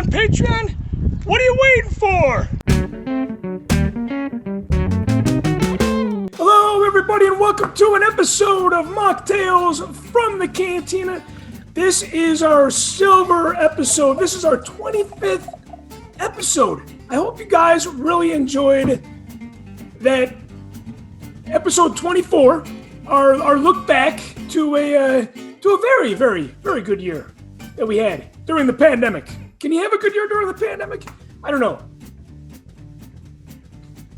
Patreon? What are you waiting for? Hello, everybody, and welcome to an episode of Machtails from the Cantina. This is our silver episode. This is our 25th episode. I hope you guys really enjoyed that episode 24, our look back to a very, very, very good year that we had during the pandemic. Can you have a good year during the pandemic? I don't know.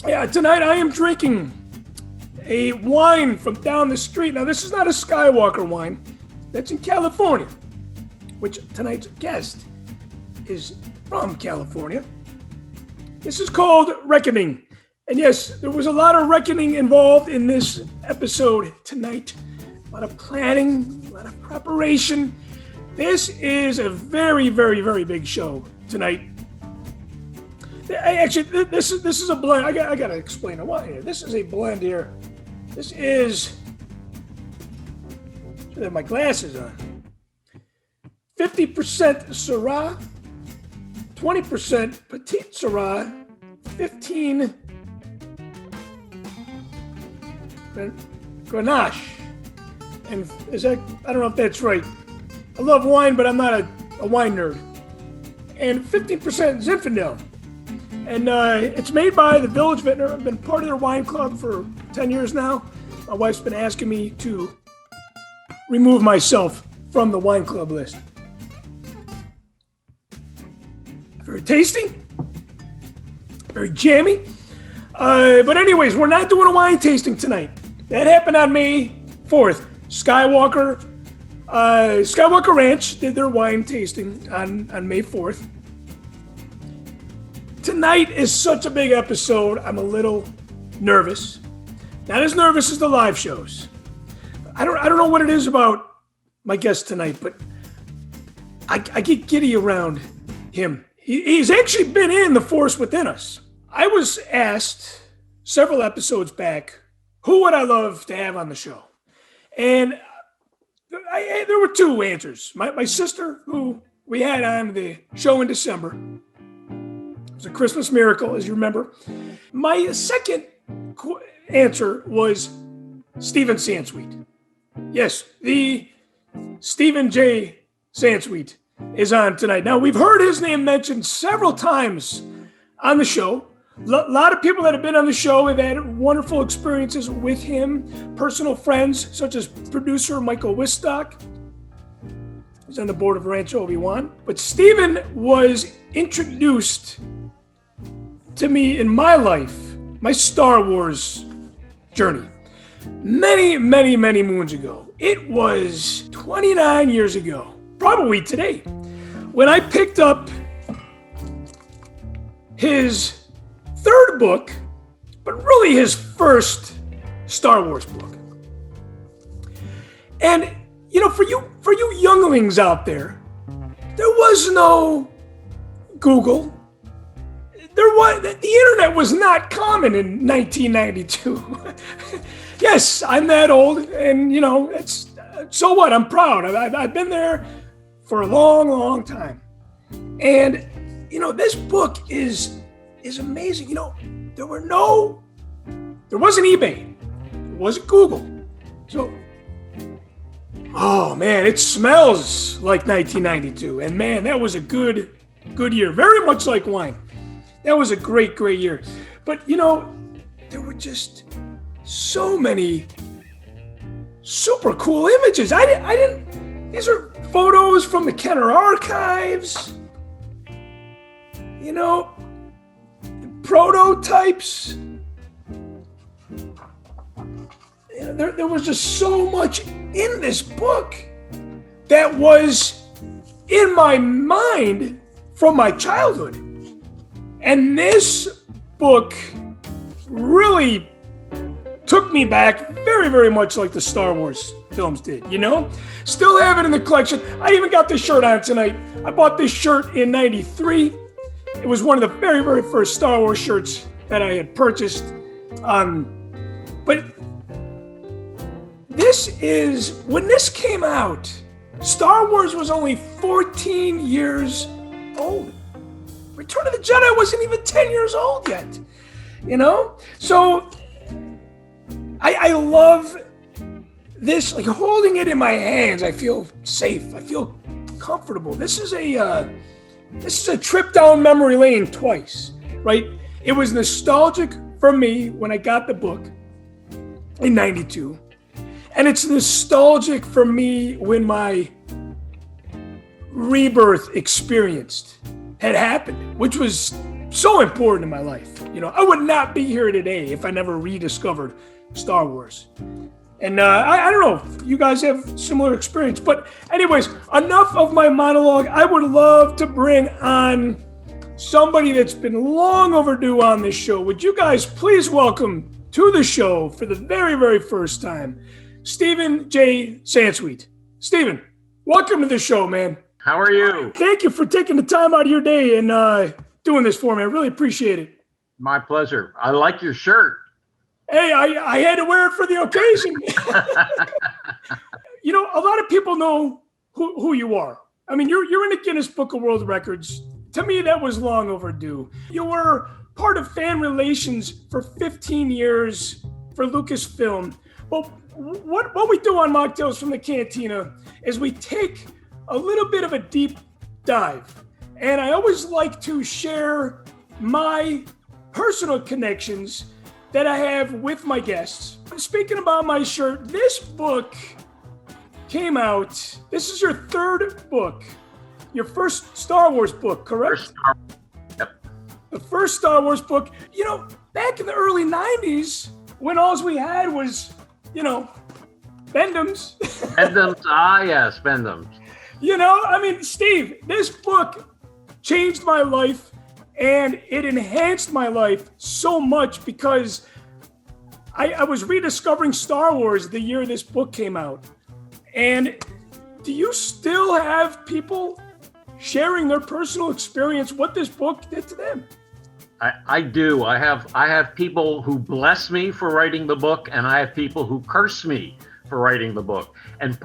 Yeah, tonight I am drinking a wine from down the street. Now, this is not a Skywalker wine. That's in California, which tonight's guest is from California. This is called Reckoning. And yes, there was a lot of reckoning involved in this episode tonight. A lot of planning, a lot of preparation. This is a very, very, very big show tonight. Actually, this is a blend. I gotta explain the wine here. This is a blend here. This is. I should have my glasses on. 50% Syrah, 20% Petite Syrah, 15 Grenache. And is that, I don't know if that's right. I love wine, but I'm not a wine nerd. And 15% Zinfandel. And it's made by the Village Vintner. I've been part of their wine club for 10 years now. My wife's been asking me to remove myself from the wine club list. Very tasty. Very jammy. But anyways, we're not doing a wine tasting tonight. That happened on May 4th. Skywalker Ranch did their wine tasting on May 4th. Tonight is such a big episode, I'm a little nervous. Not as nervous as the live shows. I don't know what it is about my guest tonight, but I get giddy around him. He's actually been in The Force Within Us. I was asked several episodes back, who would I love to have on the show? And there were two answers. My sister, who we had on the show in December. It was a Christmas miracle, as you remember. My second answer was Stephen Sansweet. Yes, the Stephen J. Sansweet is on tonight. Now, we've heard his name mentioned several times on the show. A lot of people that have been on the show have had wonderful experiences with him. Personal friends, such as producer Michael Wistock. He's on the board of Rancho Obi Wan. But Stephen was introduced to me in my life, my Star Wars journey, many, many, many moons ago. It was 29 years ago, probably today, when I picked up his third book, but really his first Star Wars book. And for you younglings out there was no Google. The internet was not common in 1992. Yes, I'm that old, and it's so what? I'm proud. I've been there for a long, long time. And this book is amazing. There wasn't eBay. There wasn't Google. So, oh man, it smells like 1992. And man, that was a good year. Very much like wine. That was a great, great year. But, there were just so many super cool images. These are photos from the Kenner archives. Prototypes. There was just so much in this book that was in my mind from my childhood. And this book really took me back very, very much like the Star Wars films did, Still have it in the collection. I even got this shirt on tonight. I bought this shirt in 93. It was one of the very, very first Star Wars shirts that I had purchased. But when this came out, Star Wars was only 14 years old. Return of the Jedi wasn't even 10 years old yet, you know? So I love this, like holding it in my hands. I feel safe. I feel comfortable. This is a trip down memory lane twice, right? It was nostalgic for me when I got the book in 92. And it's nostalgic for me when my rebirth experience had happened, which was so important in my life. You know, I would not be here today if I never rediscovered Star Wars. And I don't know if you guys have similar experience. But anyways, enough of my monologue. I would love to bring on somebody that's been long overdue on this show. Would you guys please welcome to the show for the very, very first time, Stephen J. Sansweet. Stephen, welcome to the show, man. How are you? Thank you for taking the time out of your day and doing this for me. I really appreciate it. My pleasure. I like your shirt. Hey, I had to wear it for the occasion. You know, a lot of people know who you are. I mean, you're in the Guinness Book of World Records. To me, that was long overdue. You were part of fan relations for 15 years for Lucasfilm. Well, what we do on Machtails from the Cantina is we take a little bit of a deep dive. And I always like to share my personal connections that I have with my guests. Speaking about my shirt, this book came out. This is your third book, your first Star Wars book, correct? Yep. The first Star Wars book. You know, back in the early 90s, when all we had was, you know, Bendums. Bendums, yes, Bendums. You know, I mean, Steve, this book changed my life. And it enhanced my life so much because I was rediscovering Star Wars the year this book came out. And do you still have people sharing their personal experience, what this book did to them? I do. I have people who bless me for writing the book, and I have people who curse me for writing the book, and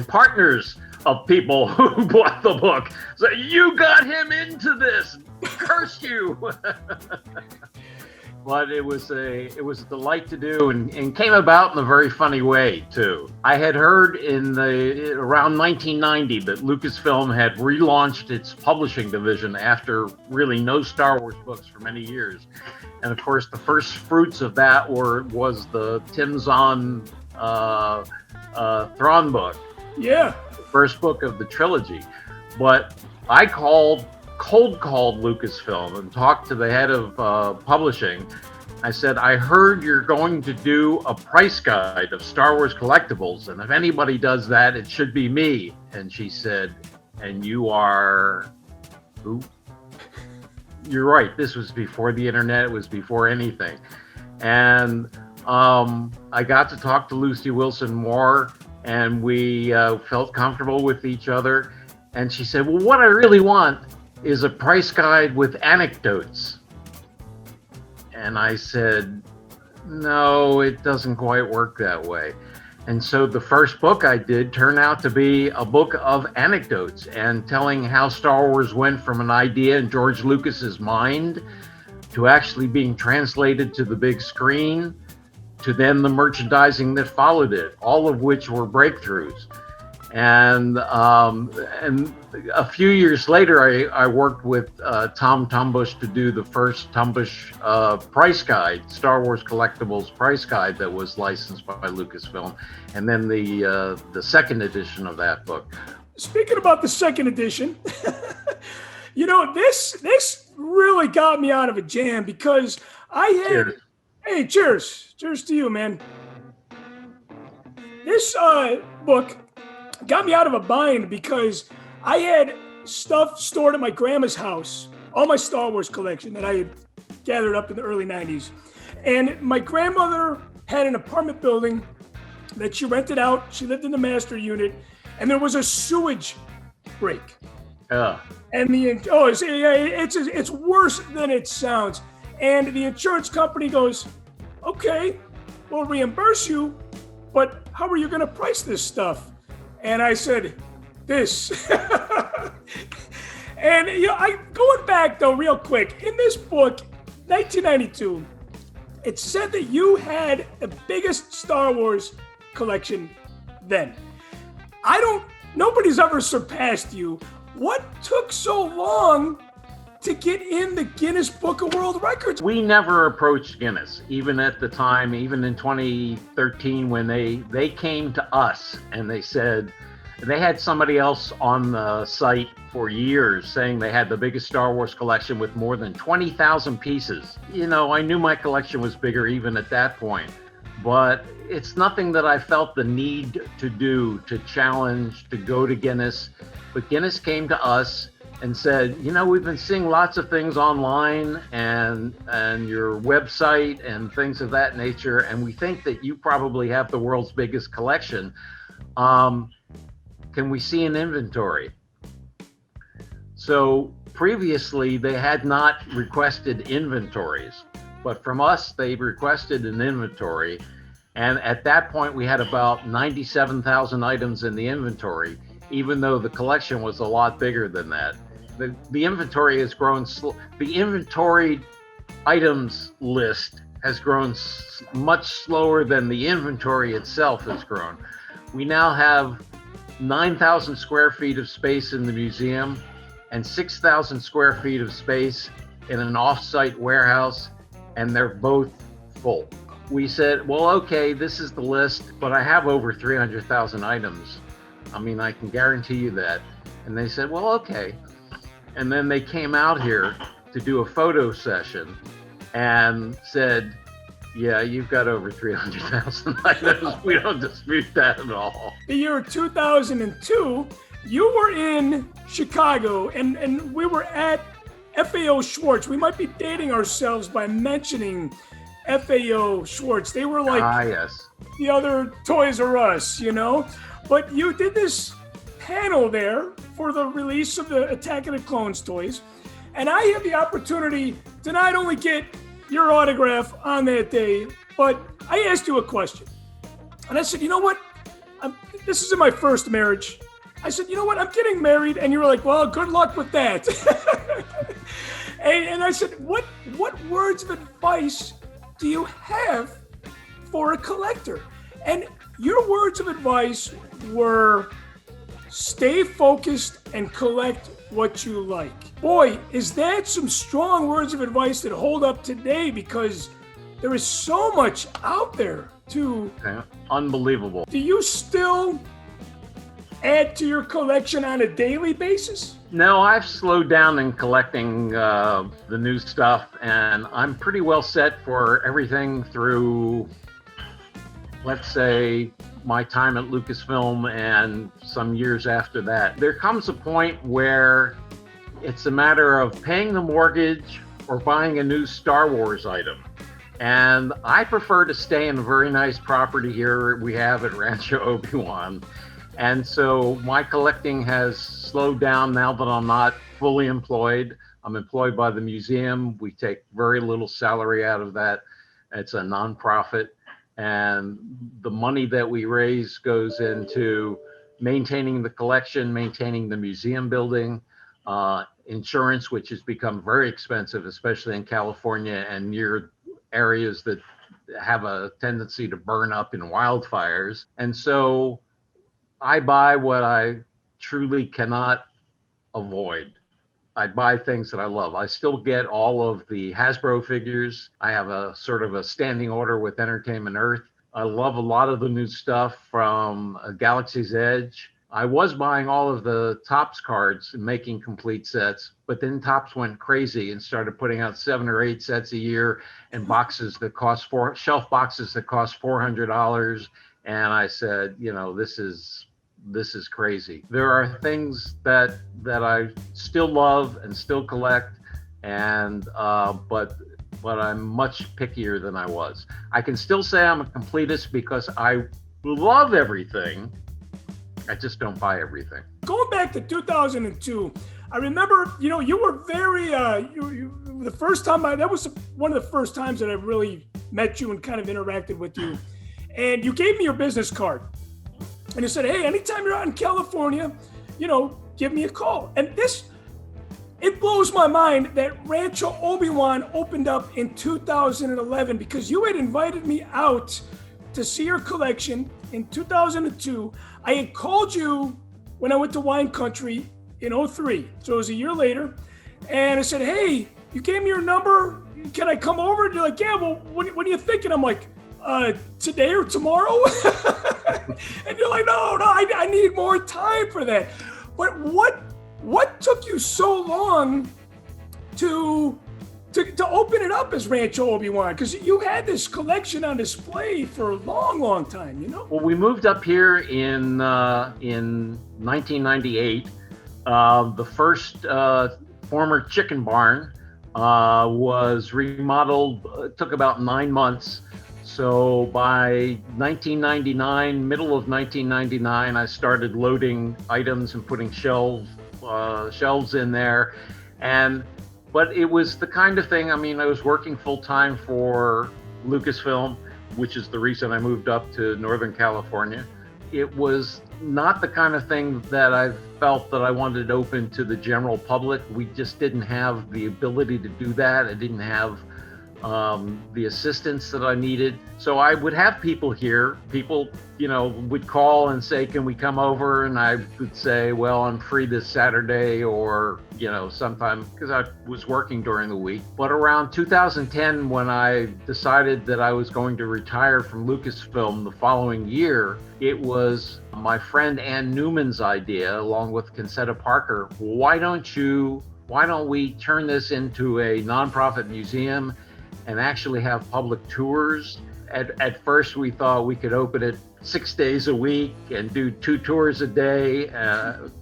partners of people who bought the book. So you got him into this. Curse you. But it was a delight to do, and came about in a very funny way too. I had heard around 1990 that Lucasfilm had relaunched its publishing division after really no Star Wars books for many years, and of course the first fruits of that was the Tim Zahn Thrawn book. Yeah, the first book of the trilogy. But I cold called Lucasfilm and talked to the head of publishing. I said, I heard you're going to do a price guide of Star Wars collectibles, and if anybody does that, it should be me. And she said, and you are who? You're right. This was before the internet. It was before anything. And I got to talk to Lucy Wilson more, and we felt comfortable with each other. And she said, well, what I really want is a price guide with anecdotes. And I said, no, it doesn't quite work that way. And so the first book I did turned out to be a book of anecdotes and telling how Star Wars went from an idea in George Lucas's mind to actually being translated to the big screen, to then the merchandising that followed it, all of which were breakthroughs. And a few years later, I worked with Tom Tumbush to do the first Tumbush price guide, Star Wars collectibles price guide that was licensed by Lucasfilm, and then the second edition of that book. Speaking about the second edition, you know, this really got me out of a jam because I had. Cheers. Hey, cheers to you, man. This book got me out of a bind because I had stuff stored at my grandma's house, all my Star Wars collection that I had gathered up in the early 90s. And my grandmother had an apartment building that she rented out. She lived in the master unit, and there was a sewage break. And it's worse than it sounds. And the insurance company goes, okay, we'll reimburse you, but how are you going to price this stuff? And I said, this. And I going back though real quick, in this book, 1992, it said that you had the biggest Star Wars collection then. Nobody's ever surpassed you. What took so long to get in the Guinness Book of World Records? We never approached Guinness, even at the time, even in 2013, when they came to us and they said, they had somebody else on the site for years saying they had the biggest Star Wars collection with more than 20,000 pieces. I knew my collection was bigger even at that point, but it's nothing that I felt the need to do, to challenge, to go to Guinness. But Guinness came to us and said, we've been seeing lots of things online and your website and things of that nature, and we think that you probably have the world's biggest collection. Can we see an inventory? So previously they had not requested inventories, but from us they requested an inventory. And at that point we had about 97,000 items in the inventory, even though the collection was a lot bigger than that. The inventory has grown, the inventoried items list has grown much slower than the inventory itself has grown. We now have 9,000 square feet of space in the museum and 6,000 square feet of space in an off-site warehouse, and they're both full. We said, well, okay, this is the list, but I have over 300,000 items. I can guarantee you that. And they said, well, okay. And then they came out here to do a photo session and said, yeah, you've got over 300,000 items. We don't dispute that at all. The year 2002, you were in Chicago, and we were at FAO Schwartz. We might be dating ourselves by mentioning FAO Schwartz. They were like yes, the other Toys R Us, But you did this panel there for the release of the Attack of the Clones toys. And I had the opportunity to not only get your autograph on that day, but I asked you a question. And I said, you know what? This is in my first marriage. I said, you know what? I'm getting married. And you were like, well, good luck with that. and I said, what words of advice do you have for a collector? And your words of advice were stay focused and collect what you like. Boy, is that some strong words of advice that hold up today, because there is so much out there too. Unbelievable. Do you still add to your collection on a daily basis? No, I've slowed down in collecting the new stuff, and I'm pretty well set for everything through, let's say, my time at Lucasfilm and some years after that. There comes a point where it's a matter of paying the mortgage or buying a new Star Wars item. And I prefer to stay in a very nice property here we have at Rancho Obi Wan. And so my collecting has slowed down now that I'm not fully employed. I'm employed by the museum. We take very little salary out of that. It's a nonprofit. And the money that we raise goes into maintaining the collection, maintaining the museum building, insurance, which has become very expensive, especially in California and near areas that have a tendency to burn up in wildfires. And so I buy what I truly cannot avoid. I buy things that I love. I still get all of the Hasbro figures. I have a sort of a standing order with Entertainment Earth. I love a lot of the new stuff from Galaxy's Edge. I was buying all of the Topps cards and making complete sets, but then Topps went crazy and started putting out 7 or 8 sets a year and boxes that cost shelf boxes that cost $400. And I said, this is crazy. There are things that I still love and still collect, and but I'm much pickier than I was. I can still say I'm a completist because I love everything. I just don't buy everything. Going back to 2002, I remember, you were very, the first time that was one of the first times that I really met you and kind of interacted with you. And you gave me your business card. And you said, hey, anytime you're out in California, give me a call. And this It blows my mind that Rancho Obi Wan opened up in 2011 because you had invited me out to see your collection in 2002. I had called you when I went to Wine Country in '03, so it was a year later, and I said, hey, you gave me your number, can I come over? And you're like, yeah, well, what are you thinking? I'm like, today or tomorrow? And you're like, no, I need more time for that. But what took you so long to open it up as Rancho Obi Wan? Because you had this collection on display for a long time, you know? Well, we moved up here in 1998. The first former chicken barn was remodeled. It took about 9 months. So by 1999, middle of 1999, I started loading items and putting shelves in there. But it was the kind of thing, I mean, I was working full time for Lucasfilm, which is the reason I moved up to Northern California. It was not the kind of thing that I felt that I wanted open to the general public. We just didn't have the ability to do that. I didn't have the assistance that I needed. So I would have people here. People, would call and say, can we come over? And I would say, well, I'm free this Saturday or, sometime, because I was working during the week. But around 2010, when I decided that I was going to retire from Lucasfilm the following year, it was my friend Ann Newman's idea, along with Concetta Parker. Why don't we turn this into a nonprofit museum and actually have public tours? At first, we thought we could open it 6 days a week and do 2 tours a day.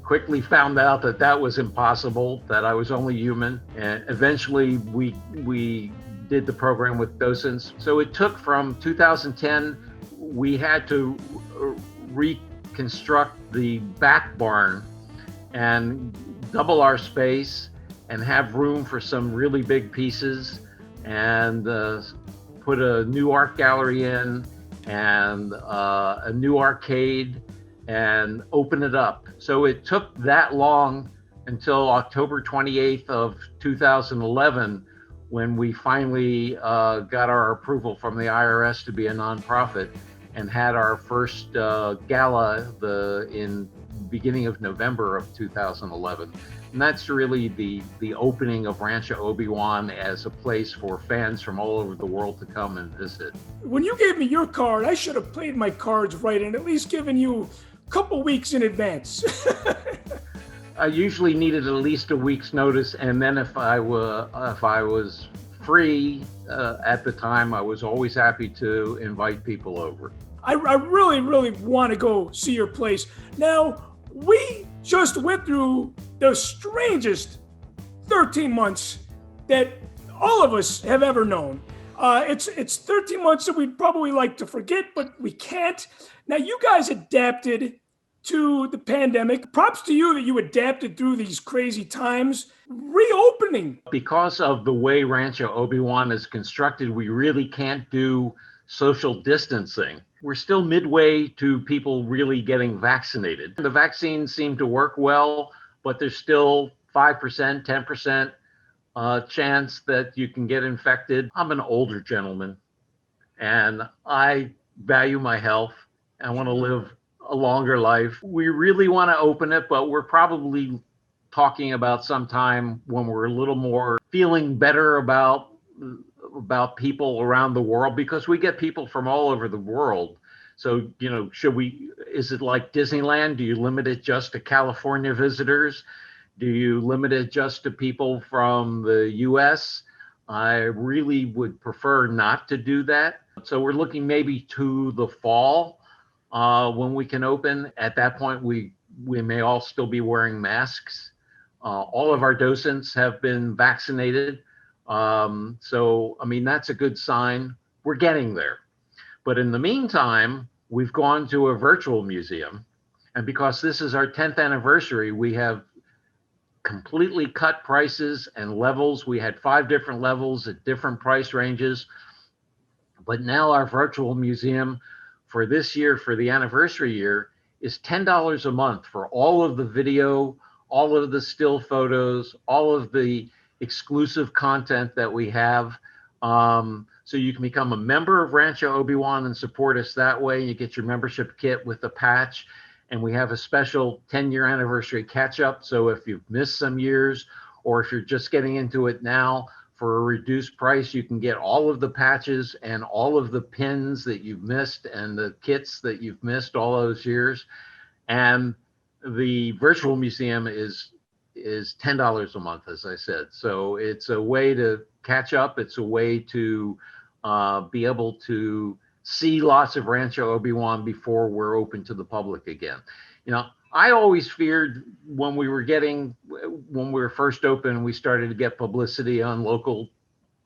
Quickly found out that was impossible, that I was only human. And eventually, we did the program with docents. So it took from 2010, we had to reconstruct the back barn and double our space and have room for some really big pieces, and put a new art gallery in and a new arcade and open it up. So it took that long until October 28th of 2011 when we finally got our approval from the IRS to be a nonprofit and had our first gala in beginning of November of 2011. And that's really the opening of Rancho Obi Wan as a place for fans from all over the world to come and visit. When you gave me your card, I should have played my cards right and at least given you a couple weeks in advance. I usually needed at least a week's notice, and then if I was free at the time, I was always happy to invite people over. I really want to go see your place. Now, we just went through the strangest 13 months that all of us have ever known. It's 13 months that we'd probably like to forget, but we can't. Now, you guys adapted to the pandemic. Props to you that you adapted through these crazy times. Reopening. Because of the way Rancho Obi Wan is constructed, we really can't do social distancing. We're still midway to people really getting vaccinated. The vaccines seem to work well, but there's still 5%, 10% chance that you can get infected. I'm an older gentleman and I value my health. I want to live a longer life. We really want to open it, but we're probably talking about some time when we're a little more feeling better about people around the world, because we get people from all over the world. So, is it like Disneyland? Do you limit it just to California visitors? Do you limit it just to people from the US? I really would prefer not to do that. So we're looking maybe to the fall when we can open. At that point, we may all still be wearing masks. All of our docents have been vaccinated. So, that's a good sign. We're getting there. But in the meantime, we've gone to a virtual museum. And because this is our 10th anniversary, we have completely cut prices and levels. We had 5 different levels at different price ranges. But now our virtual museum for this year, for the anniversary year, is $10 a month for all of the video, all of the still photos, all of the exclusive content that we have. So you can become a member of Rancho Obi Wan and support us that way. You get your membership kit with the patch. And we have a special 10-year anniversary catch up. So if you've missed some years, or if you're just getting into it now, for a reduced price, you can get all of the patches and all of the pins that you've missed and the kits that you've missed all those years. And the virtual museum is $10 a month, as I said. So it's a way to catch up. It's a way to be able to see lots of Rancho Obi Wan before we're open to the public again. You know, I always feared when we were first open and we started to get publicity on local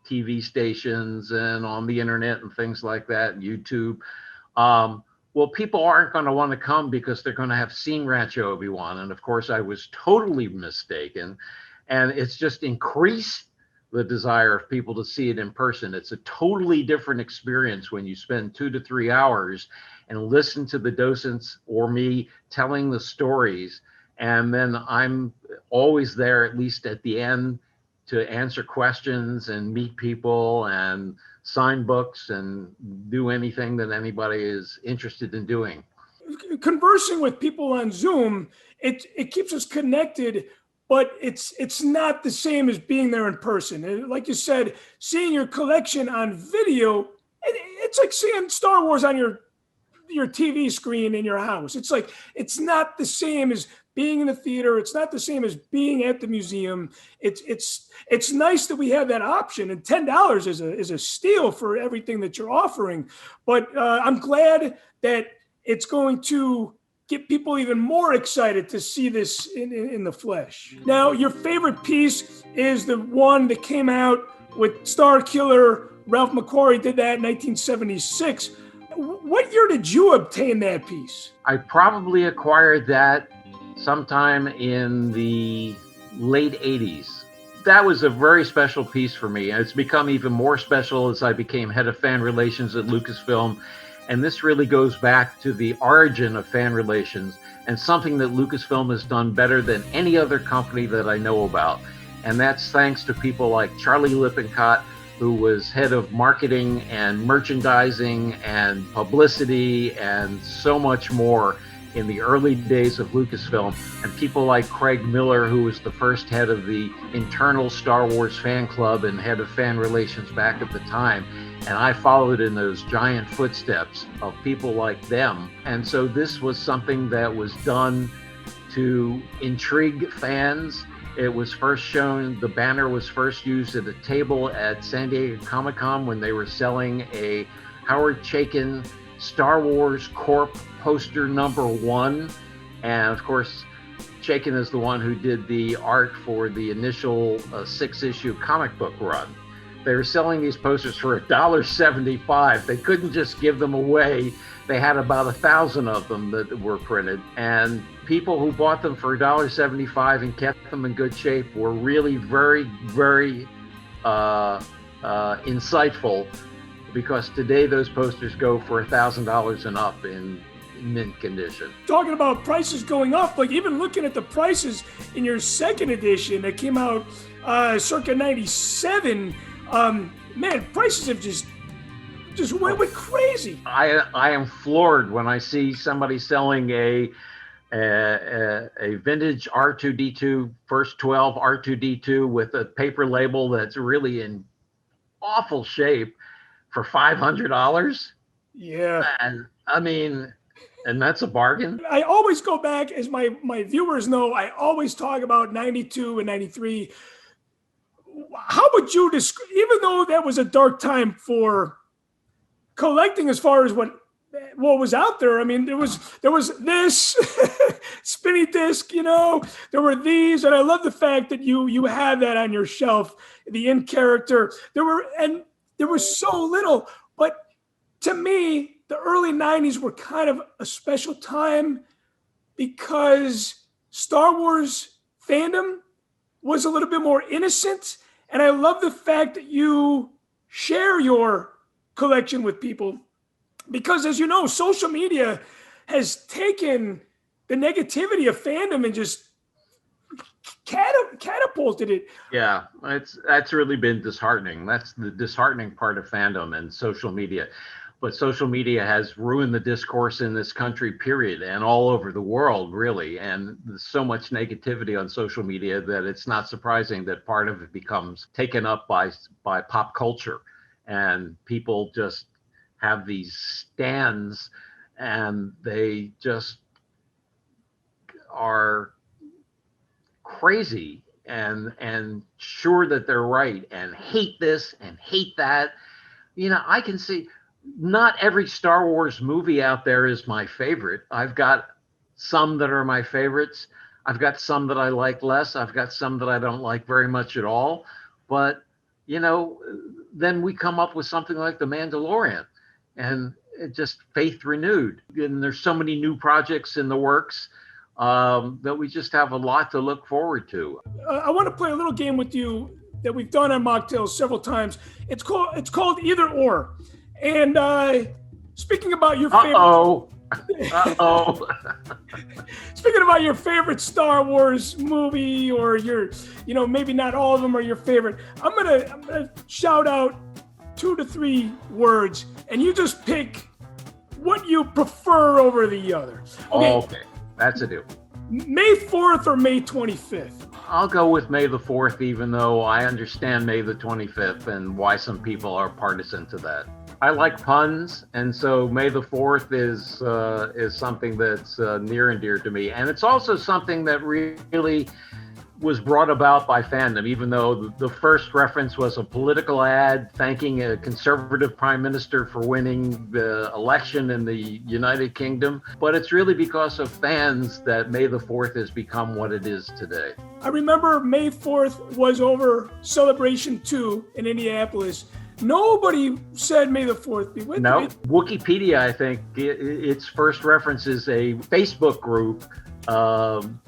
TV stations and on the internet and things like that, YouTube. Well, people aren't going to want to come because they're going to have seen Rancho Obi Wan. And of course, I was totally mistaken. And it's just increased the desire of people to see it in person. It's a totally different experience when you spend 2 to 3 hours and listen to the docents or me telling the stories. And then I'm always there, at least at the end, to answer questions and meet people and sign books and do anything that anybody is interested in doing. Conversing with people on Zoom, it keeps us connected, but it's not the same as being there in person. And like you said, seeing your collection on video, it's like seeing Star Wars on your TV screen in your house. It's like, it's not the same as being in the theater. It's not the same as being at the museum. It's nice that we have that option, and $10 is a steal for everything that you're offering. But I'm glad that it's going to get people even more excited to see this in the flesh. Now, your favorite piece is the one that came out with Star Killer. Ralph McQuarrie did that in 1976. What year did you obtain that piece? I probably acquired that sometime in the late 80s. That was a very special piece for me. And it's become even more special as I became head of fan relations at Lucasfilm. And this really goes back to the origin of fan relations and something that Lucasfilm has done better than any other company that I know about. And that's thanks to people like Charlie Lippincott, who was head of marketing and merchandising and publicity and so much more in the early days of Lucasfilm, and people like Craig Miller, who was the first head of the internal Star Wars fan club and head of fan relations back at the time. And I followed in those giant footsteps of people like them. And so this was something that was done to intrigue fans. It was first shown, the banner was first used at a table at San Diego Comic-Con when they were selling a Howard Chaykin Star Wars Corp poster #1. And of course, Chaykin is the one who did the art for the initial 6-issue comic book run. They were selling these posters for $1.75. They couldn't just give them away. They had about 1,000 of them that were printed. And people who bought them for $1.75 and kept them in good shape were really very, very insightful, because today those posters go for $1,000 and up in mint condition. Talking about prices going up, like even looking at the prices in your second edition that came out circa 97, man, prices have just went crazy. I am floored when I see somebody selling a vintage R2D2 first 12 R2D2 with a paper label that's really in awful shape for $500. Yeah. And I mean, and that's a bargain. I always go back, as my viewers know, I always talk about 92 and 93. How would you describe, even though that was a dark time for collecting as far as what was out there? I mean, there was this spinny disc, there were these, and I love the fact that you had that on your shelf, the in character. There was so little, but to me, the early 90s were kind of a special time because Star Wars fandom was a little bit more innocent. And I love the fact that you share your collection with people, because as you know, social media has taken the negativity of fandom and just catapulted it. Yeah, that's really been disheartening. That's the disheartening part of fandom and social media. But social media has ruined the discourse in this country, period, and all over the world, really. And there's so much negativity on social media that it's not surprising that part of it becomes taken up by pop culture, and people just have these stands, and they just are crazy and sure that they're right and hate this and hate that. I can see not every Star Wars movie out there is my favorite. I've got some that are my favorites. I've got some that I like less. I've got some that I don't like very much at all. But, then we come up with something like The Mandalorian, and it just faith renewed. And there's so many new projects in the works that we just have a lot to look forward to. I want to play a little game with you that we've done on Mocktails several times. It's called Either Or. And speaking about your favorite, speaking about your favorite Star Wars movie, or your, maybe not all of them are your favorite, I'm gonna shout out 2 to 3 words, and you just pick what you prefer over the other. Okay. That's a deal. May 4th or May 25th? I'll go with May the 4th, even though I understand May the 25th and why some people are partisan to that. I like puns, and so May the 4th is something that's near and dear to me. And it's also something that really was brought about by fandom, even though the first reference was a political ad thanking a conservative prime minister for winning the election in the United Kingdom. But it's really because of fans that May the 4th has become what it is today. I remember May 4th was over Celebration 2 in Indianapolis. Nobody said May the 4th be with you. No, Wikipedia, I think, its first reference is a Facebook group,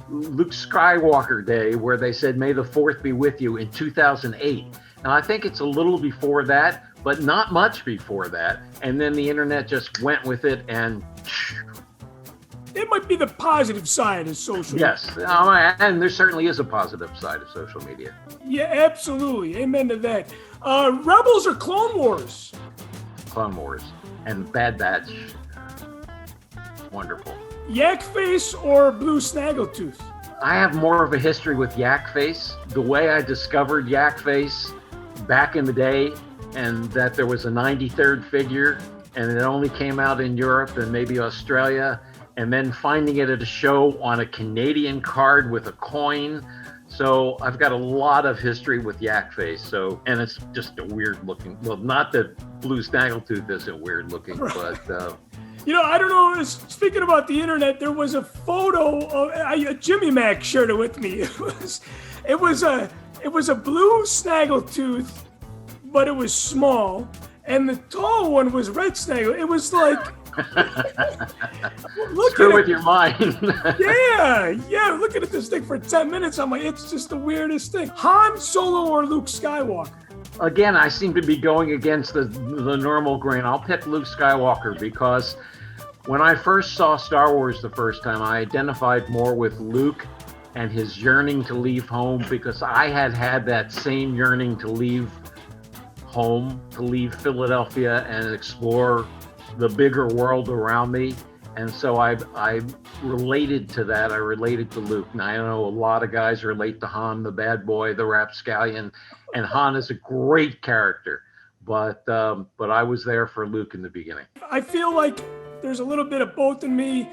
Luke Skywalker Day, where they said May the 4th be with you in 2008. Now, I think it's a little before that, but not much before that. And then the internet just went with it, and it might be the positive side of social media. Yes, and there certainly is a positive side of social media. Yeah, absolutely. Amen to that. Rebels or Clone Wars? Clone Wars. And Bad Batch. Wonderful. Yak Face or Blue Snaggletooth? I have more of a history with Yak Face. The way I discovered Yak Face back in the day, and that there was a 93rd figure, and it only came out in Europe and maybe Australia, and then finding it at a show on a Canadian card with a coin. So I've got a lot of history with Yak Face. So, and it's just a weird looking, well, not that Blue Snaggletooth isn't weird looking, but I don't know. Speaking about the internet, there was a photo of Jimmy Mac shared it with me. It was a blue snaggletooth, but it was small, and the tall one was red snaggle. It was like screw with your mind. yeah. Looking at this thing for 10 minutes, I'm like, it's just the weirdest thing. Han Solo or Luke Skywalker? Again, I seem to be going against the normal grain. I'll pick Luke Skywalker because when I first saw Star Wars the first time, I identified more with Luke and his yearning to leave home, because I had that same yearning to leave home, to leave Philadelphia and explore the bigger world around me. And so I related to that. I related to Luke. Now, I know a lot of guys relate to Han, the bad boy, the rapscallion, and Han is a great character. But I was there for Luke in the beginning. I feel like there's a little bit of both in me.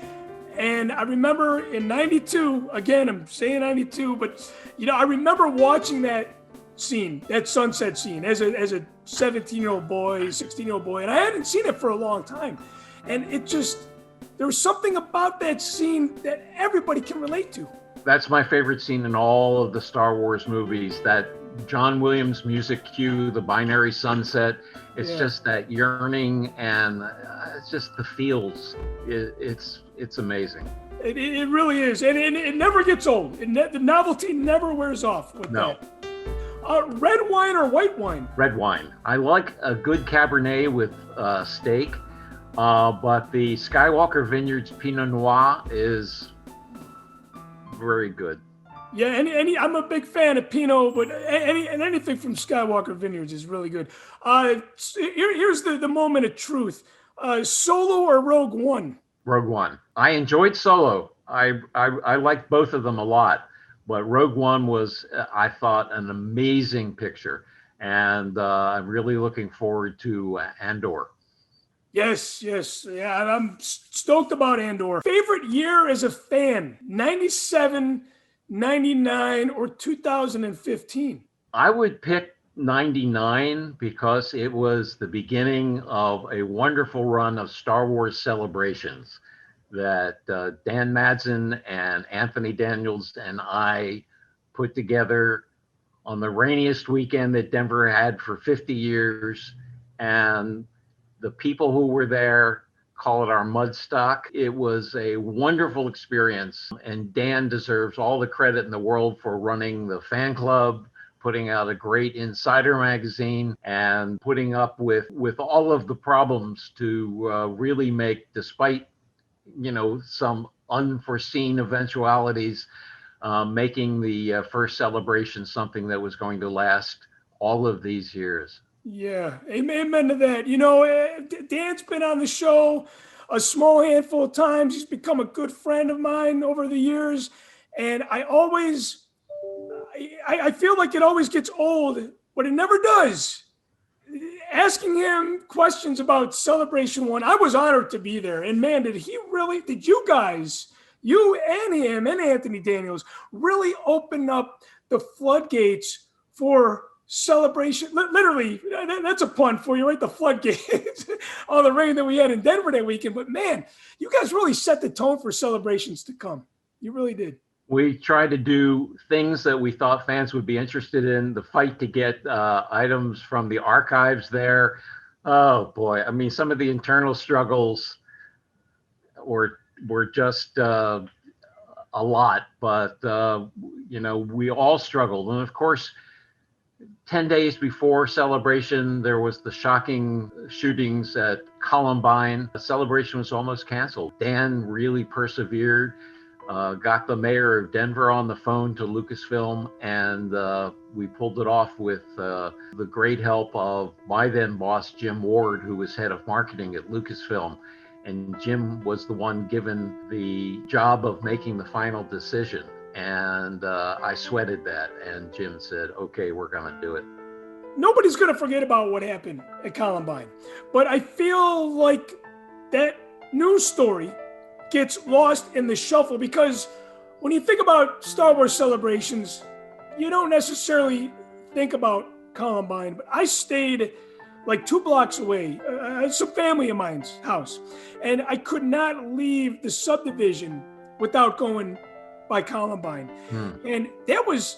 And I remember in 92, again, I'm saying 92, but I remember watching that scene, that sunset scene, as a 17-year-old boy, 16-year-old boy, and I hadn't seen it for a long time. And there was something about that scene that everybody can relate to. That's my favorite scene in all of the Star Wars movies, that John Williams music cue, the binary sunset. It's just that yearning, and it's just the feels. It's amazing. It really is, and it never gets old. The novelty never wears off with that. Red wine or white wine? Red wine. I like a good Cabernet with steak, but the Skywalker Vineyards Pinot Noir is very good. Yeah, I'm a big fan of Pinot, but anything from Skywalker Vineyards is really good. Here's the moment of truth: Solo or Rogue One? Rogue One. I enjoyed Solo. I liked both of them a lot, but Rogue One was, I thought, an amazing picture, and I'm really looking forward to Andor. Yes, yes, yeah. I'm stoked about Andor. Favorite year as a fan: 97, 99, or 2015? I would pick 99 because it was the beginning of a wonderful run of Star Wars celebrations that Dan Madsen and Anthony Daniels and I put together on the rainiest weekend that Denver had for 50 years. And the people who were there call it our mudstock. It was a wonderful experience, and Dan deserves all the credit in the world for running the fan club, putting out a great insider magazine, and putting up with all of the problems to really make, despite some unforeseen eventualities, making the first celebration something that was going to last all of these years. Yeah, amen to that. Dan's been on the show a small handful of times. He's become a good friend of mine over the years, and I feel like it always gets old, but it never does. Asking him questions about Celebration One, I was honored to be there, and man, did you guys, you and him and Anthony Daniels, really open up the floodgates for celebration. Literally, that's a pun for you, right? The floodgates, all the rain that we had in Denver that weekend. But man, you guys really set the tone for celebrations to come. You really did. We tried to do things that we thought fans would be interested in. The fight to get items from the archives there. Oh boy, I mean, some of the internal struggles were just a lot, but we all struggled, and of course, 10 days before Celebration, there was the shocking shootings at Columbine. The celebration was almost canceled. Dan really persevered, got the mayor of Denver on the phone to Lucasfilm, and we pulled it off with the great help of my then boss, Jim Ward, who was head of marketing at Lucasfilm. And Jim was the one given the job of making the final decision. And I sweated that, and Jim said, okay, we're going to do it. Nobody's going to forget about what happened at Columbine, but I feel like that news story gets lost in the shuffle, because when you think about Star Wars celebrations, you don't necessarily think about Columbine, but I stayed like 2 blocks away, some family of mine's house, and I could not leave the subdivision without going by Columbine. And that was,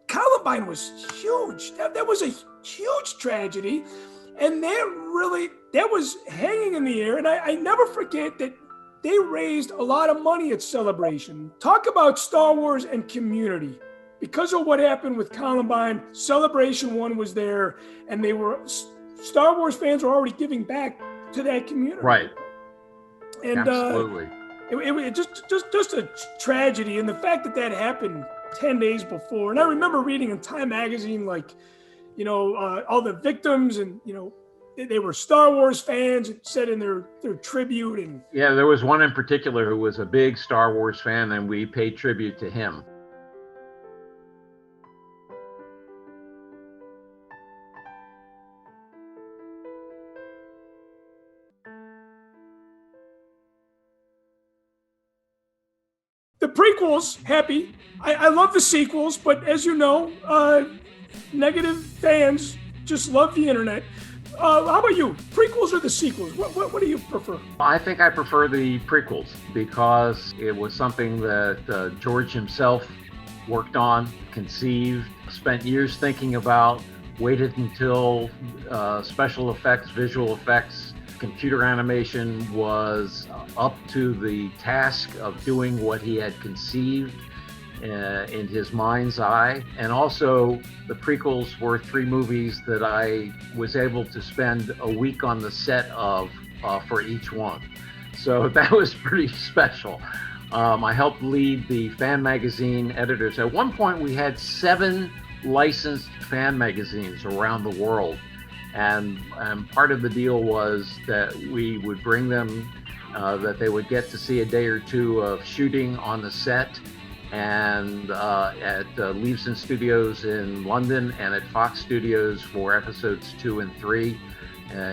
Columbine was huge. That was a huge tragedy. And that was hanging in the air. And I never forget that they raised a lot of money at Celebration. Talk about Star Wars and community. Because of what happened with Columbine, Celebration One was there, and Star Wars fans were already giving back to that community. Right. And absolutely. It just a tragedy, and the fact that happened 10 days before. And I remember reading in Time magazine, all the victims, and they were Star Wars fans. It said in their tribute. And yeah, there was one in particular who was a big Star Wars fan, and we paid tribute to him. the prequels, happy. I love the sequels, but as you know, negative fans just love the internet. How about you? Prequels or the sequels? What do you prefer? I think I prefer the prequels because it was something that George himself worked on, conceived, spent years thinking about, waited until special effects, visual effects, computer animation was up to the task of doing what he had conceived in his mind's eye. And also the prequels were 3 movies that I was able to spend a week on the set of for each one. So that was pretty special. I helped lead the fan magazine editors. At one point, we had 7 licensed fan magazines around the world. And part of the deal was that we would bring them, that they would get to see a day or two of shooting on the set, and at Leavesden Studios in London, and at Fox Studios for episodes 2 and 3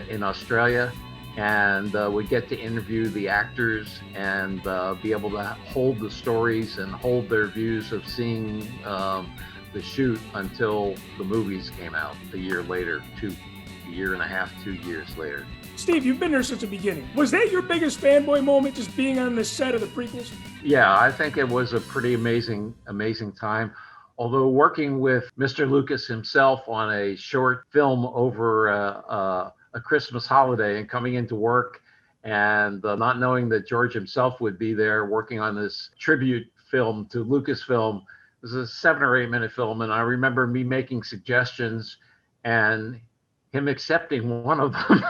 in Australia. And we'd get to interview the actors and be able to hold the stories and hold their views of seeing the shoot until the movies came out a year later, a year and a half, 2 years later. Steve, you've been there since the beginning. Was that your biggest fanboy moment, just being on the set of the prequels? Yeah, I think it was a pretty amazing time. Although working with Mr. Lucas himself on a short film over a Christmas holiday and coming into work and not knowing that George himself would be there working on this tribute film to Lucasfilm. It was a 7 or 8 minute film, and I remember me making suggestions and him accepting one of them.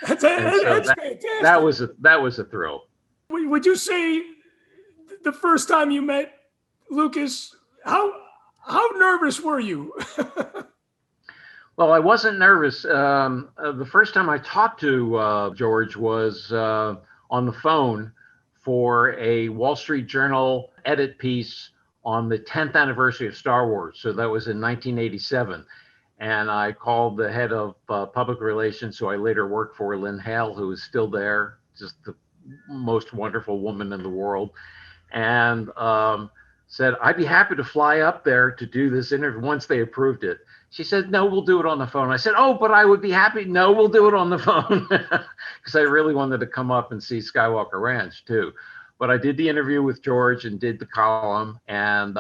That's fantastic. That was a thrill. Would you say the first time you met Lucas, how nervous were you? Well, I wasn't nervous. The first time I talked to George was on the phone for a Wall Street Journal edit piece on the 10th anniversary of Star Wars. So that was in 1987. And I called the head of public relations, who I later worked for, Lynn Hale, who is still there, just the most wonderful woman in the world, and said, I'd be happy to fly up there to do this interview once they approved it. She said, no, we'll do it on the phone. I said, oh, but I would be happy. No, we'll do it on the phone. Because I really wanted to come up and see Skywalker Ranch too. But I did the interview with George and did the column. And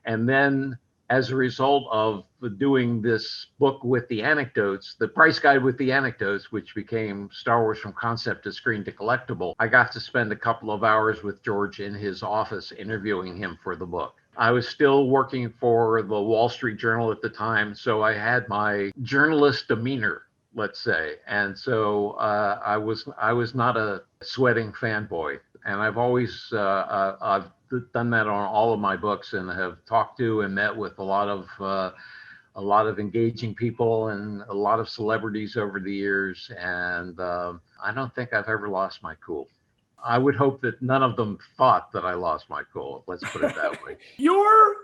then as a result of doing this book with the anecdotes, the price guide with the anecdotes, which became Star Wars from Concept to Screen to Collectible, I got to spend a couple of hours with George in his office interviewing him for the book. I was still working for the Wall Street Journal at the time, so I had my journalist demeanor, let's say. And so I was not a sweating fanboy. And I've always I've done that on all of my books, and have talked to and met with a lot of engaging people and a lot of celebrities over the years. And I don't think I've ever lost my cool. I would hope that none of them thought that I lost my cool. Let's put it that way. Your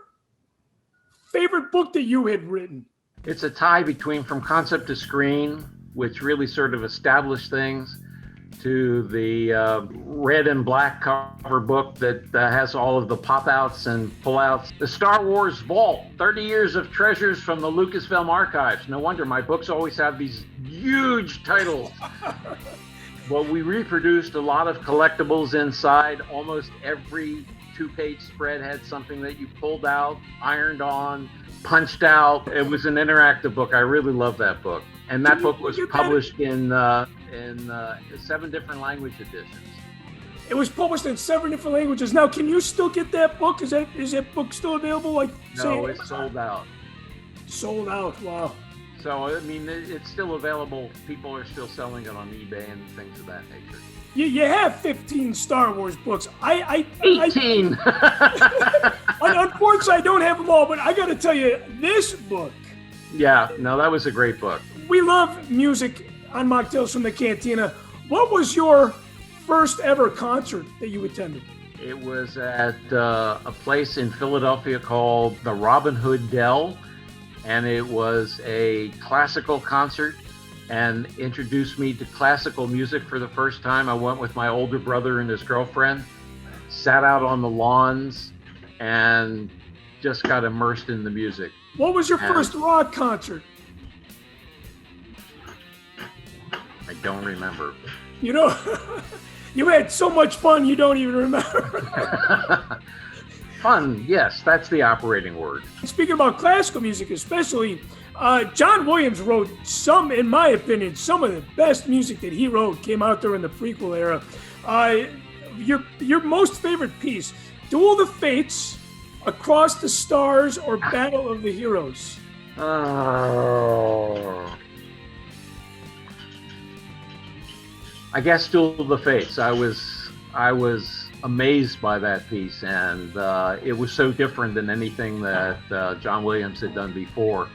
favorite book that you had written? It's a tie between From Concept to Screen, which really sort of established things, to the red and black cover book that has all of the pop-outs and pull-outs. The Star Wars Vault, 30 years of treasures from the Lucasfilm archives. No wonder my books always have these huge titles. Well, we reproduced a lot of collectibles inside. Almost every 2-page spread had something that you pulled out, ironed on, punched out. It was an interactive book. I really love that book. And that book was published in 7 different language editions. It was published in 7 different languages. Now, can you still get that book? Is that book still available? No, it's sold out. Sold out. Wow. So, I mean, it's still available. People are still selling it on eBay and things of that nature. You have 15 Star Wars books. 18! Unfortunately, I don't have them all, but I got to tell you, this book. Yeah, no, that was a great book. We love music on Machtails from the Cantina. What was your first ever concert that you attended? It was at a place in Philadelphia called the Robin Hood Dell. And it was a classical concert and introduced me to classical music for the first time. I went with my older brother and his girlfriend, sat out on the lawns, and just got immersed in the music. What was your first rock concert? I don't remember. You know, you had so much fun you don't even remember. Fun, yes, that's the operating word. Speaking about classical music especially, John Williams wrote in my opinion, some of the best music that he wrote came out during the prequel era. Your most favorite piece, Duel of the Fates, Across the Stars, or Battle of the Heroes? Oh. I guess Duel of the Fates. I was I was amazed by that piece, and it was so different than anything that John Williams had done before.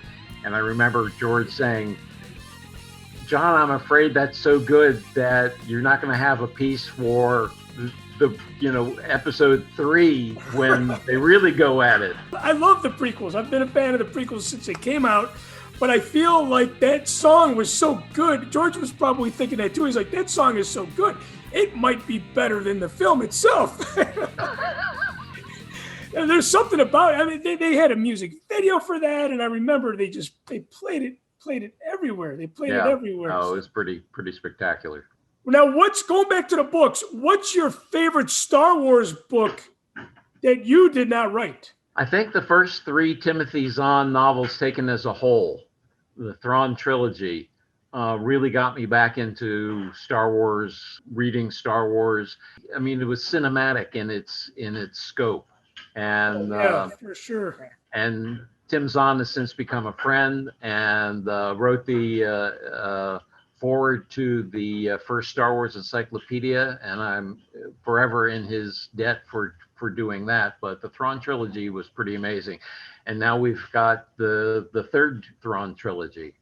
And I remember George saying, "John, I'm afraid that's so good that you're not going to have a piece for the episode 3 when they really go at it." I love the prequels. I've been a fan of the prequels since they came out, but I feel like that song was so good. George was probably thinking that too. He's like, that song is so good, it might be better than the film itself. And there's something about it. I mean, they had a music video for that, and I remember they played it everywhere. They played it everywhere. Oh, it was pretty spectacular. Now, going back to the books, what's your favorite Star Wars book that you did not write? I think the first 3 Timothy Zahn novels taken as a whole, the Thrawn trilogy, really got me back into Star Wars, reading Star Wars. I mean, it was cinematic in its scope. And for sure. And Tim Zahn has since become a friend and wrote the forward to the first Star Wars encyclopedia, and I'm forever in his debt for doing that. But the Thrawn trilogy was pretty amazing, and now we've got the 3rd Thrawn trilogy.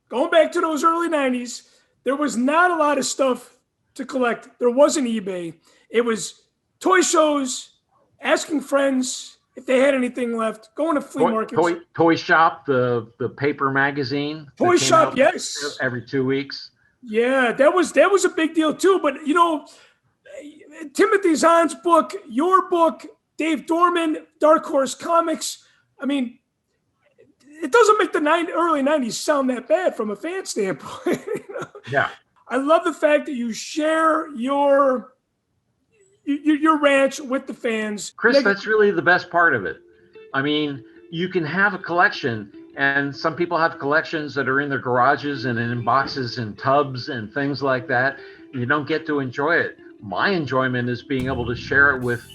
Going back to those early 90s, there was not a lot of stuff to collect. There wasn't eBay. It was toy shows, asking friends if they had anything left, going to flea markets. Toy Shop, the paper magazine. Toy Shop, yes. Every 2 weeks. Yeah, that was a big deal too. But, Timothy Zahn's book, your book, Dave Dorman, Dark Horse Comics, I mean, it doesn't make the early 90s sound that bad from a fan standpoint. Yeah. I love the fact that you share your ranch with the fans. Chris, that's really the best part of it. I mean, you can have a collection, and some people have collections that are in their garages and in boxes and tubs and things like that. You don't get to enjoy it. My enjoyment is being able to share it with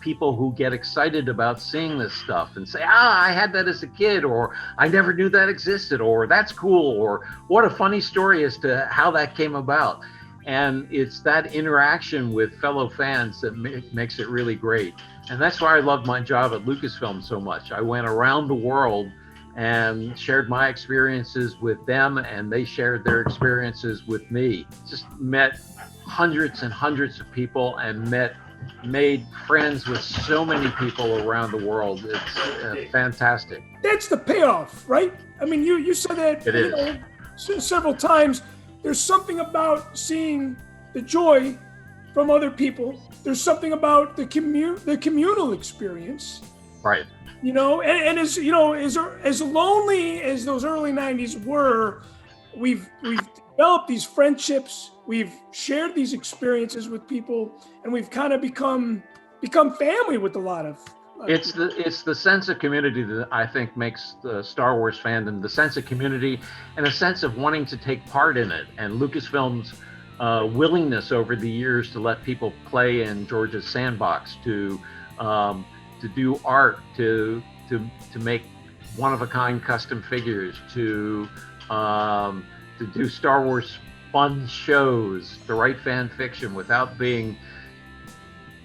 people who get excited about seeing this stuff and say, I had that as a kid, or I never knew that existed, or that's cool, or what a funny story as to how that came about. And it's that interaction with fellow fans that makes it really great. And that's why I love my job at Lucasfilm so much. I went around the world and shared my experiences with them, and they shared their experiences with me. Just met hundreds and hundreds of people and made friends with so many people around the world. It's fantastic. That's the payoff, right? I mean, you said that it is. Several times. There's something about seeing the joy from other people. There's something about the communal experience. Right. And as lonely as those early 90s were, we've developed these friendships, we've shared these experiences with people, and we've kind of become family with a lot of It's the sense of community that I think makes the Star Wars fandom, the sense of community and a sense of wanting to take part in it. And Lucasfilm's willingness over the years to let people play in George's sandbox, to do art, to make one-of-a-kind custom figures, to do Star Wars fun shows, to write fan fiction without being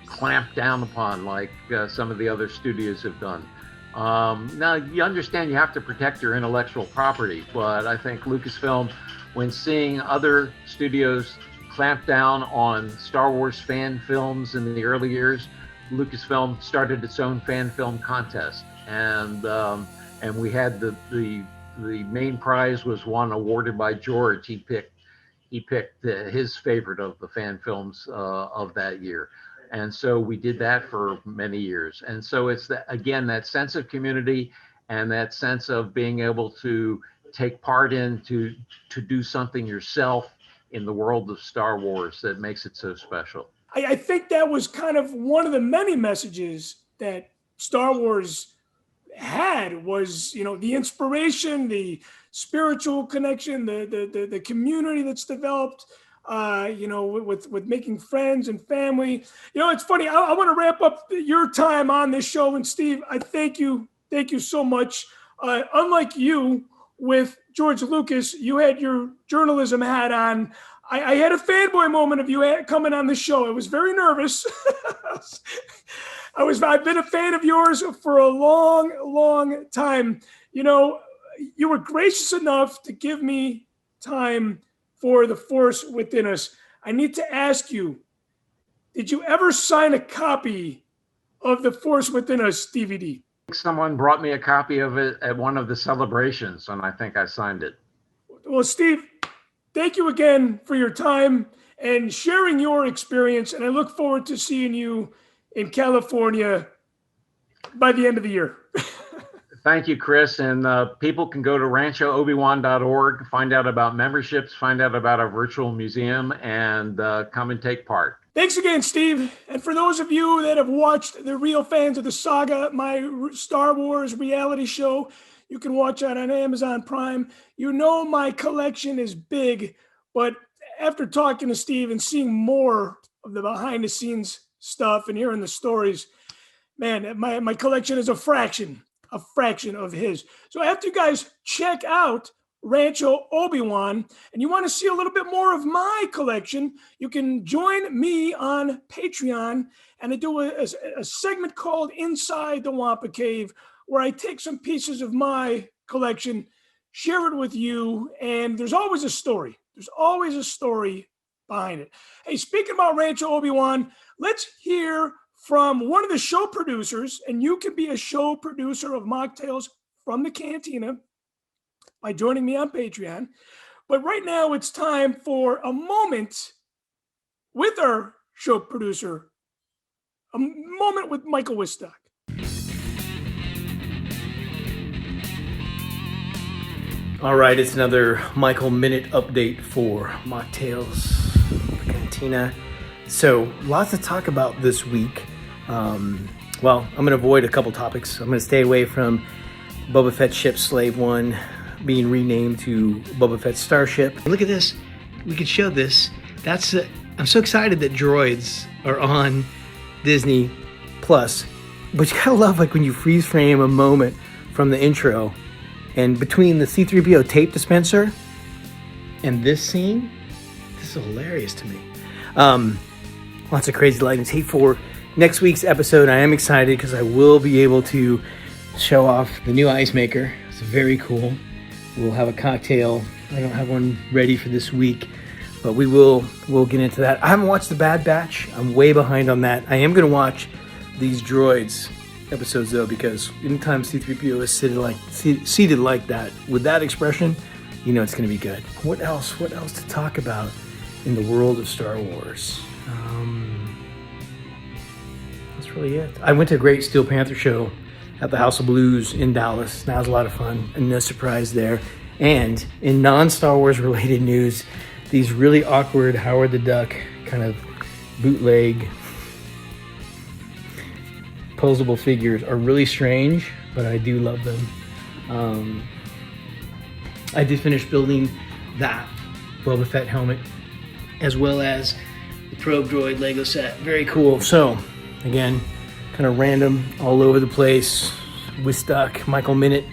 clamped down upon like some of the other studios have done. Now, you understand you have to protect your intellectual property, but I think Lucasfilm, when seeing other studios clamp down on Star Wars fan films in the early years, Lucasfilm started its own fan film contest, and we had the main prize was one awarded by George. He picked his favorite of the fan films of that year. And so we did that for many years. And so it's that sense of community and that sense of being able to take part in, to do something yourself in the world of Star Wars that makes it so special. I think that was kind of one of the many messages that Star Wars had was, the inspiration, the spiritual connection, the community that's developed, with making friends and family. It's funny. I want to wrap up your time on this show. And Steve, I thank you so much. Unlike you with George Lucas, you had your journalism hat on. I had a fanboy moment of you coming on the show. I was very nervous. I've been a fan of yours for a long, long time. You know, you were gracious enough to give me time for The Force Within Us. I need to ask you, did you ever sign a copy of The Force Within Us DVD? Someone brought me a copy of it at one of the celebrations, and I think I signed it. Well, Steve, thank you again for your time and sharing your experience, and I look forward to seeing you in California by the end of the year. Thank you, Chris. And people can go to ranchoobiwan.org, find out about memberships, find out about our virtual museum, and come and take part. Thanks again, Steve. And for those of you that have watched the real fans of the saga, my Star Wars reality show, you can watch that on Amazon Prime. You know my collection is big, but after talking to Steve and seeing more of the behind-the-scenes stuff and hearing the stories, man, my collection is a fraction of his. So after you guys check out Rancho Obi Wan and you want to see a little bit more of my collection, you can join me on Patreon, and I do a segment called Inside the Wampa Cave, where I take some pieces of my collection, share it with you, and there's always a story. There's always a story behind it. Hey, speaking about Rancho Obi Wan, let's hear from one of the show producers, and you can be a show producer of Machtails from the Cantina by joining me on Patreon. But right now it's time for a moment with our show producer, a moment with Michael Wistock. All right, it's another Michael Minute update for Machtails, the Cantina. So, lots to talk about this week. Well, I'm going to avoid a couple topics. I'm going to stay away from Boba Fett's ship Slave One being renamed to Boba Fett's Starship. Look at this. We could show this. I'm so excited that droids are on Disney Plus. But you gotta love when you freeze frame a moment from the intro, and between the C-3PO tape dispenser and this scene, this is hilarious to me. Lots of crazy lightning. Hey, for next week's episode, I am excited because I will be able to show off the new ice maker. It's very cool. We'll have a cocktail. I don't have one ready for this week, but we'll get into that. I haven't watched The Bad Batch. I'm way behind on that. I am going to watch these droids episodes though, because anytime C-3PO is seated like that with that expression, you know it's going to be good. What else to talk about in the world of Star Wars? That's really it. I went to a great Steel Panther show at the House of Blues in Dallas. That was a lot of fun, and no surprise there. And in non-Star Wars related news, these really awkward Howard the Duck kind of bootleg posable figures are really strange, but I do love them. I did finish building that Boba Fett helmet, as well as the Probe Droid Lego set. Very cool. So, again, kind of random, all over the place. Wistock, Michael Minute.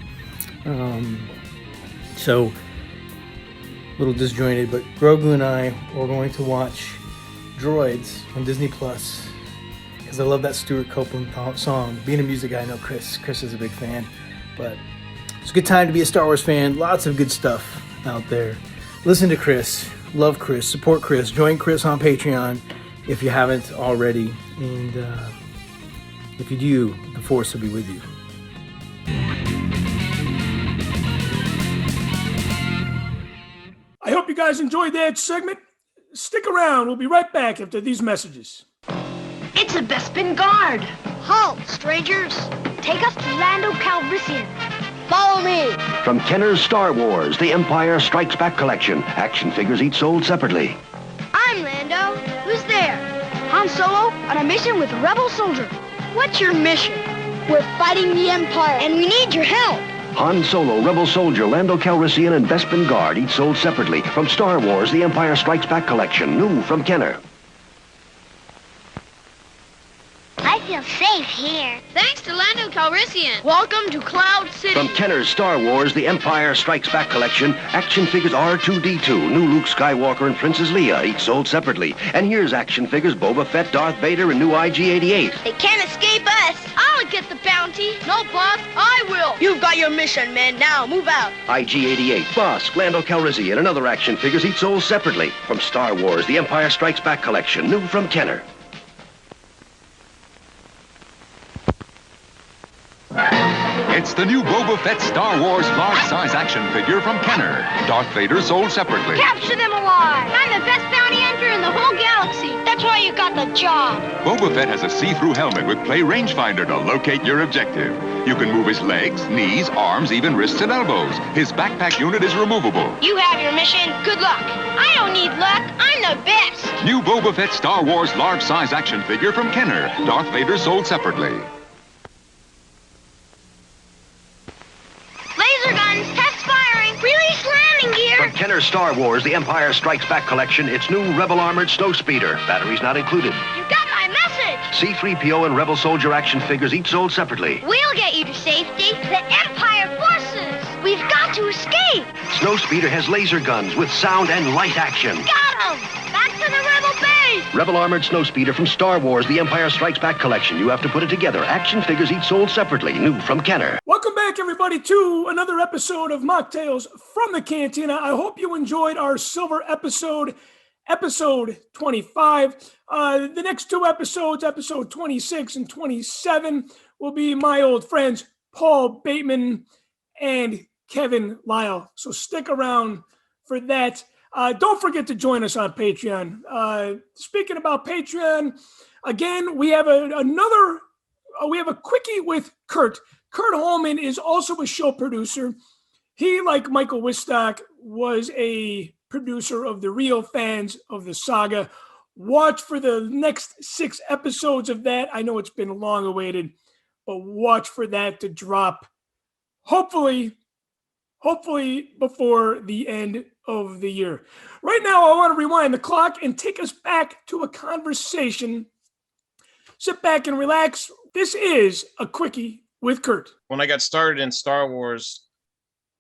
So, a little disjointed, but Grogu and I are going to watch Droids on Disney Plus, because I love that Stuart Copeland song. Being a music guy, I know Chris is a big fan, but it's a good time to be a Star Wars fan. Lots of good stuff out there. Listen to Chris, love Chris, support Chris, join Chris on Patreon if you haven't already, and if you do, the Force will be with you. I hope you guys enjoyed that segment. Stick around. We'll be right back after these messages. It's a Bespin guard. Halt, strangers. Take us to Lando Calrissian. Follow me. From Kenner's Star Wars, The Empire Strikes Back collection. Action figures each sold separately. I'm Lando. Who's there? Han Solo on a mission with a rebel soldier. What's your mission? We're fighting the Empire, and we need your help. Han Solo, Rebel Soldier, Lando Calrissian, and Bespin Guard, each sold separately. From Star Wars, The Empire Strikes Back collection. New from Kenner. I feel safe here. Thanks to Lando Calrissian. Welcome to Cloud City. From Kenner's Star Wars, The Empire Strikes Back collection, action figures R2-D2, new Luke Skywalker and Princess Leia, each sold separately. And here's action figures Boba Fett, Darth Vader, and new IG-88. They can't escape us. I'll get the bounty. No, boss, I will. You've got your mission, man. Now, move out. IG-88, Bosk, Lando Calrissian, and other action figures each sold separately. From Star Wars, The Empire Strikes Back collection, new from Kenner. It's the new Boba Fett Star Wars large-size action figure from Kenner. Darth Vader sold separately. Capture them alive. I'm the best bounty hunter in the whole galaxy. That's why you got the job. Boba Fett has a see-through helmet with play rangefinder to locate your objective. You can move his legs, knees, arms, even wrists and elbows. His backpack unit is removable. You have your mission. Good luck. I don't need luck. I'm the best. New Boba Fett Star Wars large-size action figure from Kenner. Darth Vader sold separately. Laser guns, test firing, release landing gear. From Kenner's Star Wars, The Empire Strikes Back collection, it's new Rebel Armored Snow Speeder. Batteries not included. You got my message. C-3PO and Rebel Soldier action figures each sold separately. We'll get you to safety. The Empire forces. We've got to escape. Snow Speeder has laser guns with sound and light action. Got 'em. Back to the Rebel base. Rebel Armored Snow Speeder from Star Wars, The Empire Strikes Back collection. You have to put it together. Action figures each sold separately. New from Kenner. Welcome back, everybody, to another episode of Machtails from the Cantina. I hope you enjoyed our silver episode, episode 25. The next two episodes, episode 26 and 27, will be my old friends Paul Bateman and Kevin Lyle. So stick around for that. Don't forget to join us on Patreon. Speaking about Patreon, again, we have we have a quickie with Kurt. Kurt Holman is also a show producer. He, like Michael Wistock, was a producer of the real fans of the saga. Watch for the next 6 episodes of that. I know it's been long awaited, but watch for that to drop hopefully before the end of the year. Right now, I want to rewind the clock and take us back to a conversation. Sit back and relax. This is a quickie with Kurt. When I got started in Star Wars,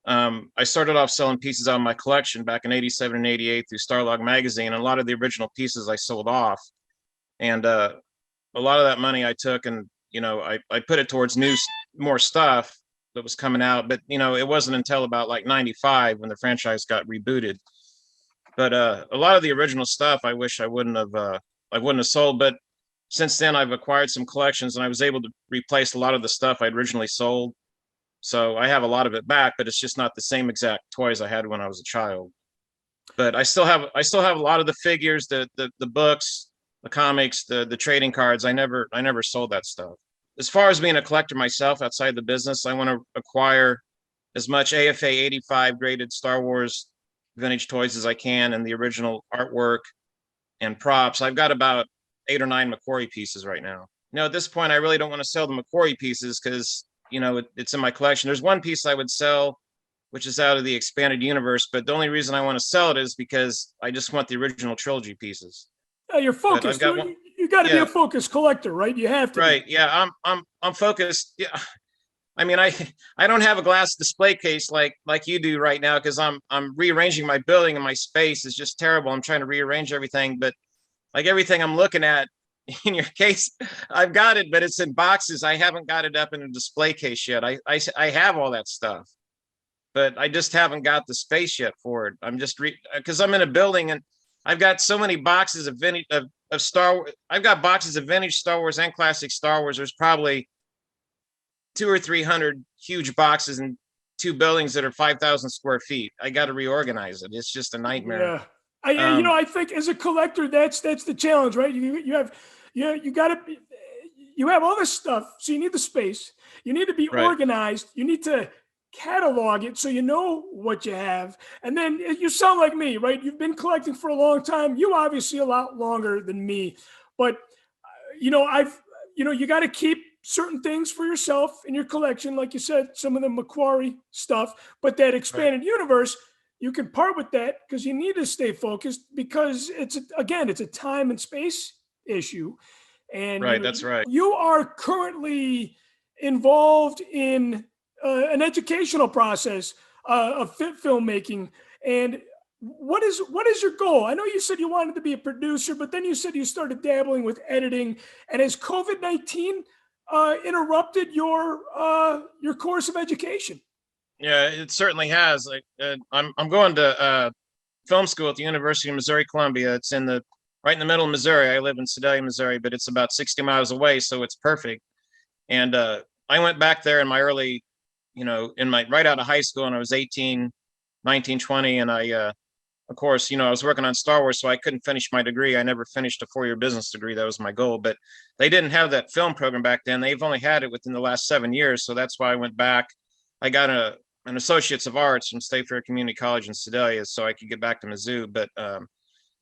I started off selling pieces out of my collection back in 87 and 88 through Starlog magazine. And a lot of the original pieces I sold off. And a lot of that money I took and, I put it towards more stuff that was coming out. But, it wasn't until about like 95 when the franchise got rebooted. But a lot of the original stuff I wish I wouldn't have sold. But since then, I've acquired some collections and I was able to replace a lot of the stuff I'd originally sold. So I have a lot of it back, but it's just not the same exact toys I had when I was a child. But I still have a lot of the figures, the books, the comics, the trading cards. I never sold that stuff. As far as being a collector myself outside the business, I want to acquire as much AFA 85 graded Star Wars vintage toys as I can and the original artwork and props. I've got about 8 or 9 McQuarrie pieces right now. At this point, I really don't want to sell the McQuarrie pieces because, it's in my collection. There's one piece I would sell, which is out of the expanded universe. But the only reason I want to sell it is because I just want the original trilogy pieces. Yeah, you're focused. You got to be a focused collector, right? You have to. Right. Yeah, I'm focused. Yeah. I mean, I don't have a glass display case like you do right now because I'm rearranging my building and my space is just terrible. I'm trying to rearrange everything, but like everything I'm looking at in your case, I've got it, but it's in boxes. I haven't got it up in a display case yet. I have all that stuff, but I just haven't got the space yet for it. I'm just because I'm in a building and I've got so many boxes of vintage of Star Wars. I've got boxes of vintage Star Wars and classic Star Wars. There's probably 200 or 300 huge boxes in 2 buildings that are 5,000 square feet. I got to reorganize it. It's just a nightmare. Yeah. I think as a collector, that's the challenge, right? You have all this stuff, so you need the space. You need to be organized. You need to catalog it so you know what you have. And then you sound like me, right? You've been collecting for a long time. You obviously a lot longer than me, but you got to keep certain things for yourself in your collection. Like you said, some of the McQuarrie stuff, but that expanded universe, you can part with that because you need to stay focused because it's a time and space issue. And Right, that's right. You are currently involved in an educational process of filmmaking. And what is your goal? I know you said you wanted to be a producer, but then you said you started dabbling with editing. And has COVID-19 interrupted your course of education? Yeah, it certainly has. I'm going to film school at the University of Missouri Columbia. It's right in the middle of Missouri. I live in Sedalia, Missouri, but it's about 60 miles away, so it's perfect. And I went back there in my early, right out of high school, and I was 18, 19, 20, and I of course, I was working on Star Wars, so I couldn't finish my degree. I never finished a 4-year business degree. That was my goal, but they didn't have that film program back then. They've only had it within the last 7 years. So that's why I went back. I got an Associates of Arts from State Fair Community College in Sedalia so I could get back to Mizzou, but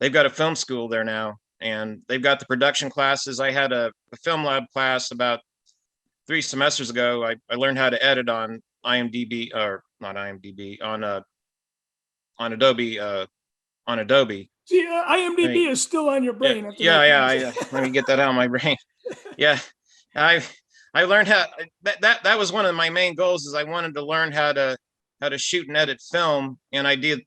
they've got a film school there now, and they've got the production classes. I had a film lab class about 3 semesters ago. I learned how to edit on IMDb, or not IMDb, on Adobe. On Adobe. See, IMDb is still on your brain. Yeah. Let me get that out of my brain. Yeah, I learned how. That was one of my main goals. Is I wanted to learn how to shoot and edit film, and I did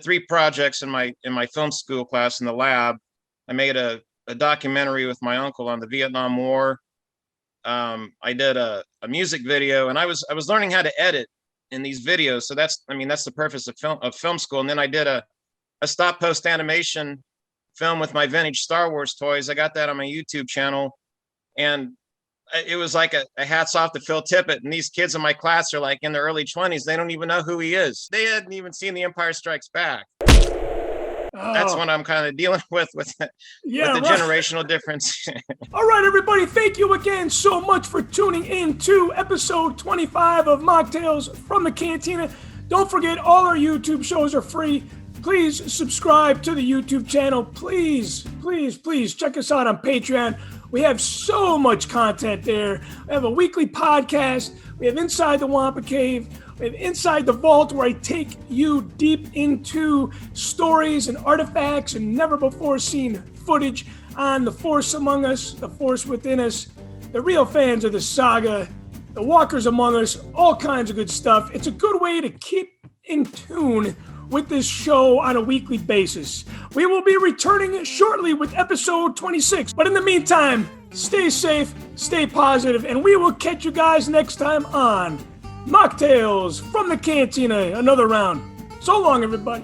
3 projects in my film school class in the lab. I made a documentary with my uncle on the Vietnam War. I did a music video, and I was learning how to edit in these videos. So that's the purpose of film school. And then I did a stop post animation film with my vintage Star Wars toys. I got that on my YouTube channel, and it was like a hats off to Phil Tippett. And these kids in my class are like in their early 20s. They don't even know who he is. They hadn't even seen The Empire Strikes Back. That's what I'm kind of dealing with the generational difference. All right, everybody. Thank you again so much for tuning in to episode 25 of Mocktails from the Cantina. Don't forget, all our YouTube shows are free. Please subscribe to the YouTube channel. Please check us out on Patreon. We have so much content there. We have a weekly podcast. We have Inside the Wampa Cave. We have Inside the Vault, where I take you deep into stories and artifacts and never before seen footage on the Force Among Us, the Force Within Us, the real fans of the saga, the Walkers Among Us, all kinds of good stuff. It's a good way to keep in tune with this show on a weekly basis. We will be returning shortly with episode 26. But in the meantime, stay safe, stay positive, and we will catch you guys next time on Mocktails from the Cantina, another round. So long, everybody.